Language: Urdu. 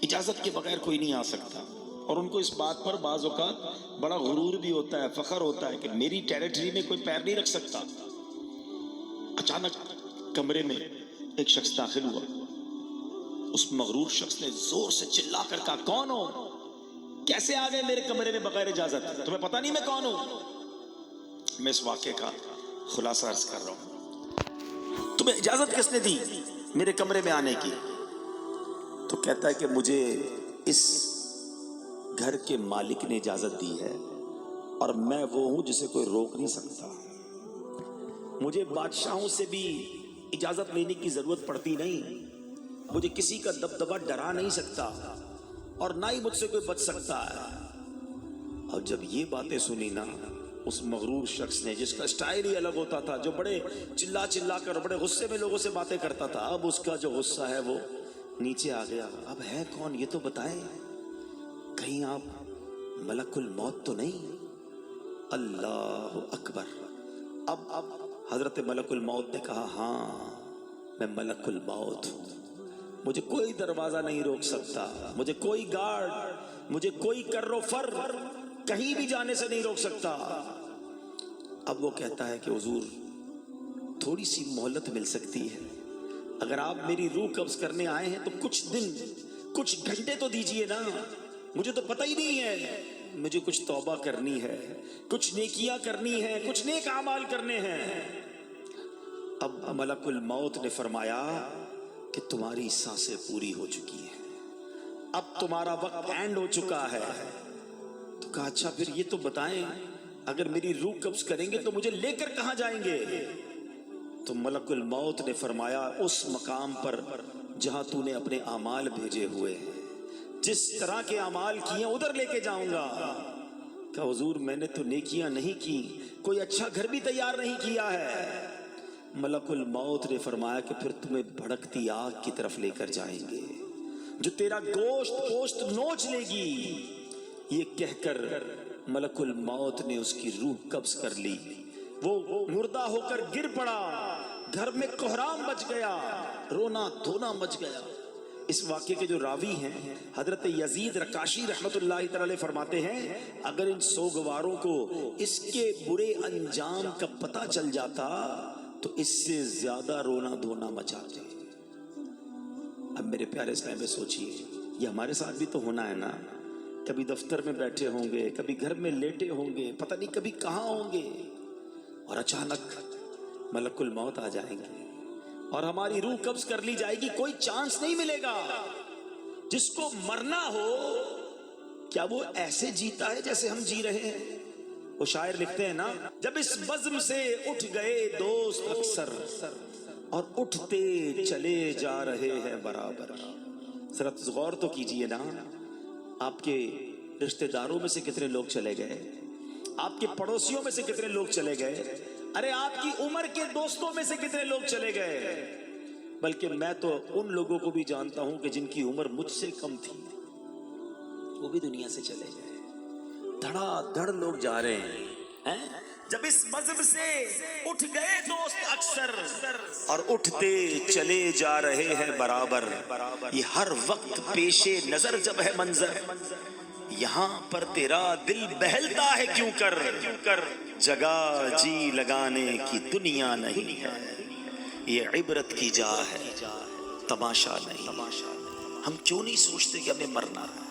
اجازت کے بغیر کوئی نہیں آ سکتا، اور ان کو اس بات پر بعض اوقات بڑا غرور بھی ہوتا ہے، فخر ہوتا ہے کہ میری ٹیریٹری میں کوئی پیر نہیں رکھ سکتا۔ اچانک کمرے میں ایک شخص داخل ہوا، اس مغرور شخص نے زور سے چلا کر کہا، کون ہو؟ کیسے آ گئے میرے کمرے میں بغیر اجازت؟ تمہیں پتہ نہیں میں کون ہوں؟ میں اس واقعے کا خلاصہ عرض کر رہا ہوں۔ تمہیں اجازت کس نے دی میرے کمرے میں آنے کی؟ تو کہتا ہے کہ مجھے اس گھر کے مالک نے اجازت دی ہے، اور میں وہ ہوں جسے کوئی روک نہیں سکتا۔ مجھے بادشاہوں سے بھی اجازت لینے کی ضرورت پڑتی نہیں، مجھے کسی کا دبدبہ ڈرا نہیں سکتا، اور نہ ہی مجھ سے کوئی بچ سکتا ہے۔ اور جب یہ باتیں سنی نا اس مغرور شخص نے، جس کا سٹائل ہی الگ ہوتا تھا، جو بڑے چلا چلا کر بڑے غصے میں لوگوں سے باتیں کرتا تھا، اب اس کا جو غصہ ہے وہ نیچے آ گیا۔ اب ہے کون یہ تو بتائیں، کہیں آپ ملک الموت تو نہیں؟ اللہ اکبر۔ اب حضرت ملک الموت نے کہا، ہاں میں ملک الموت ہوں، مجھے کوئی دروازہ نہیں روک سکتا، مجھے کوئی گارڈ، مجھے کوئی کر و فر کہیں بھی جانے سے نہیں روک سکتا۔ اب وہ کہتا ہے کہ حضور تھوڑی سی مہلت مل سکتی ہے، اگر آپ میری روح قبض کرنے آئے ہیں تو کچھ دن کچھ گھنٹے تو دیجئے نا، مجھے تو پتہ ہی نہیں ہے، مجھے کچھ توبہ کرنی ہے، کچھ نیکیاں کرنی ہے، کچھ نیک اعمال کرنے ہیں۔ اب ملک الموت نے فرمایا کہ تمہاری سانسیں پوری ہو چکی ہیں، اب تمہارا وقت اینڈ ہو چکا ہے۔ تو کہا اچھا پھر یہ تو بتائیں، اگر میری روح قبض کریں گے تو مجھے لے کر کہاں جائیں گے؟ تو ملک الموت نے فرمایا اس مقام پر جہاں تو نے اپنے اعمال بھیجے ہوئے ہیں، جس طرح کے اعمال کیے ادھر لے کے جاؤں گا۔ کہ حضور میں نے تو نیکیاں نہیں کی، کوئی اچھا گھر بھی تیار نہیں کیا ہے۔ ملک الموت نے فرمایا کہ پھر تمہیں بھڑکتی آگ کی طرف لے کر جائیں گے، جو تیرا گوشت نوچ لے گی۔ یہ کہہ کر ملک الموت نے اس کی روح قبض کر لی، وہ مردہ ہو کر گر پڑا، گھر میں کوہرام مچ گیا، رونا دھونا مچ گیا۔ اس واقعے کے جو راوی ہیں حضرت یزید رکاشی رحمت اللہ تعالی فرماتے ہیں، اگر ان سوگواروں کو اس کے برے انجام کا پتہ چل جاتا تو اس سے زیادہ رونا دھونا مچاتے۔ اب میرے پیارے اسلام میں سوچئے، یہ ہمارے ساتھ بھی تو ہونا ہے نا، کبھی دفتر میں بیٹھے ہوں گے، کبھی گھر میں لیٹے ہوں گے، پتہ نہیں کبھی کہاں ہوں گے، اور اچانک ملک الموت آ جائیں گے اور ہماری روح قبض کر لی جائے گی، کوئی چانس نہیں ملے گا۔ جس کو مرنا ہو کیا وہ ایسے جیتا ہے جیسے ہم جی رہے ہیں؟ وہ شاعر لکھتے ہیں نا، جب اس بزم سے اٹھ گئے دوست اکثر اور اٹھتے چلے جا رہے ہیں برابر۔ ذرا غور تو کیجئے نا، آپ کے رشتہ داروں میں سے کتنے لوگ چلے گئے، آپ کے پڑوسیوں میں سے کتنے لوگ چلے گئے، ارے آپ کی عمر کے دوستوں میں سے کتنے لوگ چلے گئے، بلکہ میں تو ان لوگوں کو بھی جانتا ہوں کہ جن کی عمر مجھ سے کم تھی، وہ بھی دنیا سے چلے گئے۔ دھڑا دھڑ لوگ جا رہے ہیں۔ جب اس مذہب سے اٹھ گئے دوست اکثر اور اٹھتے چلے جا رہے ہیں برابر، یہ ہر وقت پیش نظر جب ہے منظر، یہاں پر تیرا دل بہلتا ہے کیوں کر، جگہ جی لگانے کی دنیا نہیں ہے، یہ عبرت کی جا ہے تماشا نہیں۔ ہم کیوں نہیں سوچتے کہ ہمیں مرنا ہے؟